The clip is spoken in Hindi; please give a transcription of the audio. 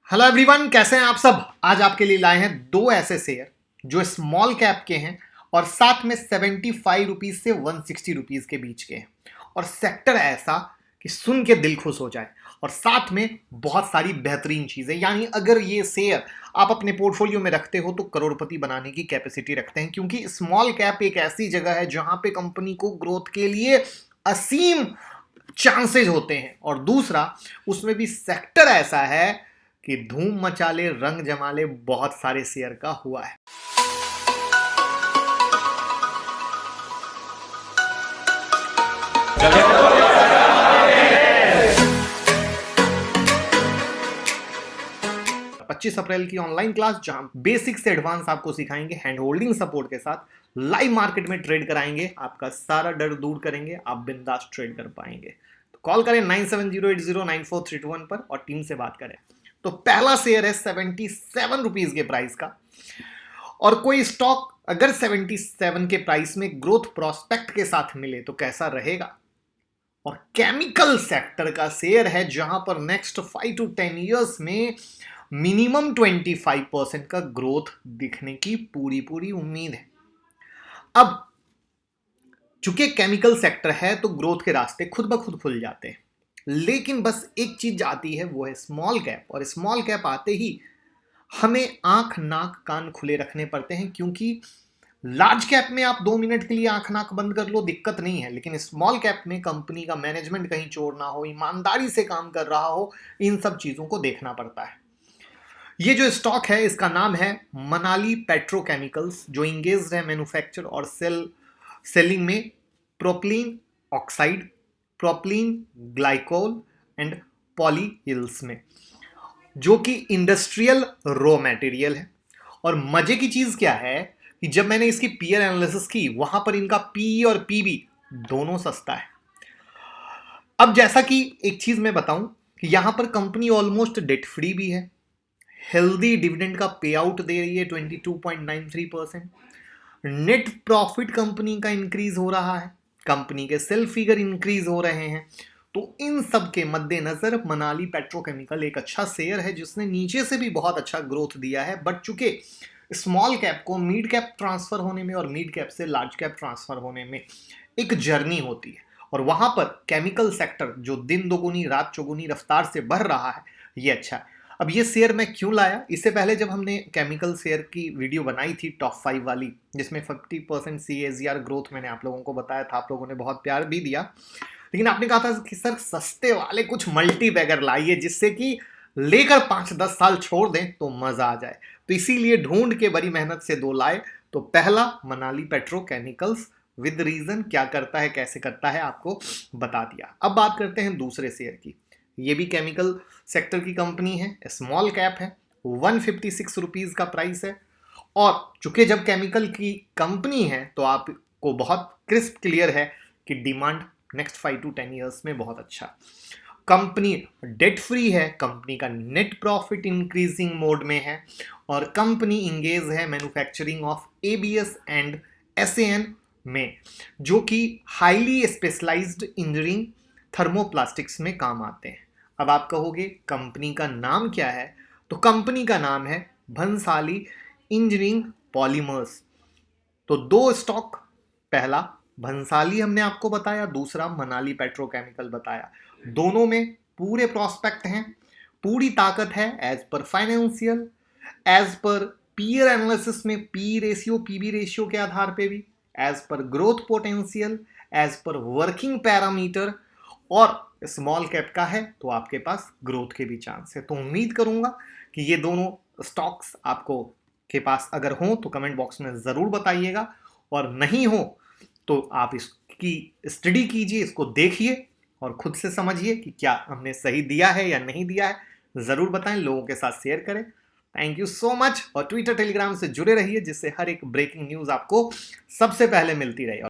हेलो एवरीवन, कैसे हैं आप सब। आज आपके लिए लाए हैं दो ऐसे शेयर जो स्मॉल कैप के हैं और साथ में 75 रुपीज से 160 रुपीज के बीच के हैं। और सेक्टर ऐसा कि सुन के दिल खुश हो जाए और साथ में बहुत सारी बेहतरीन चीजें, यानी अगर ये शेयर आप अपने पोर्टफोलियो में रखते हो तो करोड़पति बनाने की कैपेसिटी रखते हैं, क्योंकि स्मॉल कैप एक ऐसी जगह है जहां पे कंपनी को ग्रोथ के लिए असीम चांसेज होते हैं। और दूसरा, उसमें भी सेक्टर ऐसा है कि धूम मचा ले, रंग जमा ले, बहुत सारे शेयर का हुआ है। पच्चीस अप्रैल की ऑनलाइन क्लास जहां बेसिक से एडवांस आपको सिखाएंगे, हैंड होल्डिंग सपोर्ट के साथ लाइव मार्केट में ट्रेड कराएंगे, आपका सारा डर दूर करेंगे, आप बिंदास ट्रेड कर पाएंगे। तो कॉल करें 9708094321 पर और टीम से बात करें। तो पहला शेयर है 77 रुपीज के प्राइस का, और कोई स्टॉक अगर 77 के प्राइस में ग्रोथ प्रोस्पेक्ट के साथ मिले तो कैसा रहेगा। और केमिकल सेक्टर का शेयर है जहां पर नेक्स्ट 5 to 10 इयर्स में मिनिमम 25% का ग्रोथ दिखने की पूरी उम्मीद है। अब चूंकि केमिकल सेक्टर है तो ग्रोथ के रास्ते खुद ब खुद खुल जाते हैं, लेकिन बस एक चीज आती है, वो है स्मॉल कैप। और स्मॉल कैप आते ही हमें आंख नाक कान खुले रखने पड़ते हैं, क्योंकि लार्ज कैप में आप 2 मिनट के लिए आंख नाक बंद कर लो, दिक्कत नहीं है, लेकिन स्मॉल कैप में कंपनी का मैनेजमेंट कहीं चोर ना हो, ईमानदारी से काम कर रहा हो, इन सब चीजों को देखना पड़ता है। ये जो स्टॉक है इसका नाम है मनाली पेट्रोकेमिकल्स, जो इंगेज्ड है मैन्युफैक्चर और सेलिंग में propylene oxide, propylene glycol and polyols में, जो कि इंडस्ट्रियल रॉ मटेरियल है। और मजे की चीज क्या है कि जब मैंने इसकी पीयर एनालिसिस की, वहां पर इनका पी और पीबी दोनों सस्ता है। अब जैसा कि एक चीज मैं बताऊं कि यहां पर कंपनी ऑलमोस्ट डेट फ्री भी है, हेल्दी डिविडेंड का पे आउट दे रही है 22.93%, नेट प्रॉफिट कंपनी का इंक्रीज हो रहा है, कंपनी के सेल फिगर इंक्रीज हो रहे हैं। तो इन सब के मद्देनजर मनाली पेट्रोकेमिकल एक अच्छा शेयर है जिसने नीचे से भी बहुत अच्छा ग्रोथ दिया है। बट चूंकि स्मॉल कैप को मिड कैप ट्रांसफर होने में और मिड कैप से लार्ज कैप ट्रांसफर होने में एक जर्नी होती है, और वहां पर केमिकल सेक्टर जो दिन दोगुनी रात चौगुनी रफ्तार से बढ़ रहा है, ये अच्छा है। अब ये शेयर मैं क्यों लाया, इससे पहले जब हमने केमिकल शेयर की वीडियो बनाई थी टॉप 5 वाली, जिसमें 50% CAGR ग्रोथ मैंने आप लोगों को बताया था, आप लोगों ने बहुत प्यार भी दिया, लेकिन आपने कहा था कि सर सस्ते वाले कुछ मल्टी बैगर लाइए जिससे कि लेकर 5-10 साल छोड़ दें तो मजा आ जाए। तो इसीलिए ढूंढ के बड़ी मेहनत से दो लाए। तो पहला मनाली पेट्रोकेमिकल्स, विद रीजन क्या करता है कैसे करता है आपको बता दिया। अब बात करते हैं दूसरे शेयर की। ये भी केमिकल सेक्टर की कंपनी है, स्मॉल कैप है, 156 रुपीज का प्राइस है। और चूंकि जब केमिकल की कंपनी है तो आपको बहुत क्रिस्प क्लियर है कि डिमांड नेक्स्ट 5 to 10 इयर्स में बहुत अच्छा। कंपनी डेट फ्री है, कंपनी का नेट प्रॉफिट इंक्रीजिंग मोड में है, और कंपनी इंगेज है manufacturing of ABS and SAN में, जो कि हाईली स्पेशलाइज्ड इंजीनियरिंग थर्मोप्लास्टिक्स में काम आते हैं। अब आप कहोगे कंपनी का नाम क्या है, तो कंपनी का नाम है भंसाली इंजीनियरिंग पॉलीमर्स। तो दो स्टॉक, पहला भंसाली हमने आपको बताया, दूसरा मनाली पेट्रोकेमिकल बताया, दोनों में पूरे प्रोस्पेक्ट हैं, पूरी ताकत है as per financial, as per peer analysis में पी रेशियो पीबी रेशियो के आधार पे भी, as per growth potential, as per working parameter, और स्मॉल कैप का है तो आपके पास ग्रोथ के भी चांस है। तो उम्मीद करूंगा कि ये दोनों स्टॉक्स आपको के पास अगर हो तो कमेंट बॉक्स में जरूर बताइएगा, और नहीं हो तो आप इसकी स्टडी कीजिए, इसको देखिए और खुद से समझिए कि क्या हमने सही दिया है या नहीं दिया है। जरूर बताएं, लोगों के साथ शेयर करें। Thank you so much. और ट्विटर टेलीग्राम से जुड़े रहिए जिससे हर एक ब्रेकिंग न्यूज आपको सबसे पहले मिलती रहे।